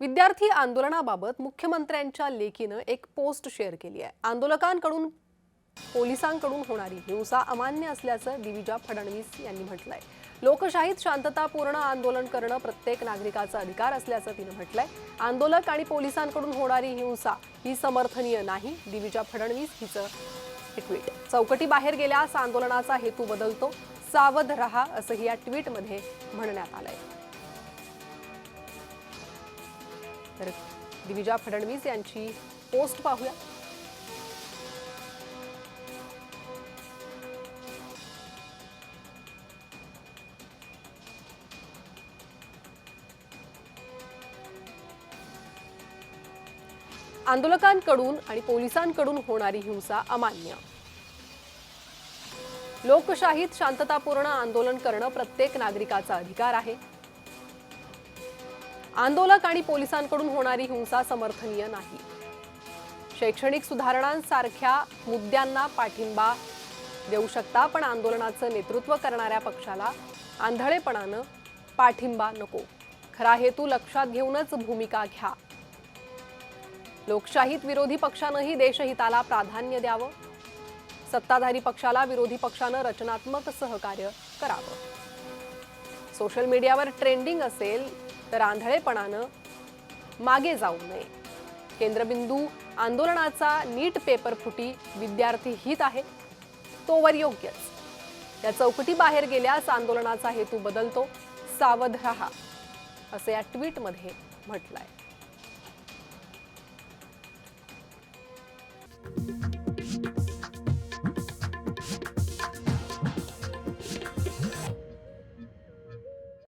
विद्यार्थी आंदोलनाबाबत मुख्यमंत्र्यांच्या लेखीनं एक पोस्ट शेअर केली आहे। आंदोलकांकडून पोलिसांकडून होणारी हिंसा अमान्य असल्याचं दिविजा फडणवीस यांनी म्हटलंय। लोकशाहीत शांततापूर्ण आंदोलन करणं प्रत्येक नागरिकाचा अधिकार असल्याचं तिने म्हटलंय। आंदोलक आणि पोलिसांकडून होणारी हिंसा ही समर्थनीय नाही, दिविजा फडणवीस हिचं ट्विट। चौकटी बाहेर गेल्यास आंदोलनाचा हेतू बदलतो, सावध रहा असंही या ट्विटमध्ये म्हणण्यात आलंय। तर दिविजा फडणवीस यांची पोस्ट पाहूया। आंदोलकांकडून आणि पोलिसांकडून होणारी हिंसा अमान्य। लोकशाहीत शांततापूर्ण आंदोलन करणं प्रत्येक नागरिकाचा अधिकार आहे। आंदोलक आणि पोलिसांकडून होणारी हिंसा समर्थनीय नाही। शैक्षणिक सुधारणांसारख्या मुद्द्यांना पाठिंबा देऊ शकता, पण आंदोलनाचं नेतृत्व करणाऱ्या पक्षाला आंधळेपणानं पाठिंबा नको। खरा हेतू लक्षात घेऊनच भूमिका घ्या। लोकशाहीत विरोधी पक्षानंही देशहिताला प्राधान्य द्यावं। सत्ताधारी पक्षाला विरोधी पक्षानं रचनात्मक सहकार्य करावं। सोशल मीडियावर ट्रेंडिंग असेल तर आंधळेपणानं मागे जाऊ नये। केंद्रबिंदू आंदोलनाचा नीट पेपर फुटी विद्यार्थी हित आहे, तोवर योग्यच। या चौकटी बाहेर गेल्यास आंदोलनाचा हेतू बदलतो, सावध रहा असं या ट्विटमध्ये म्हटलंय।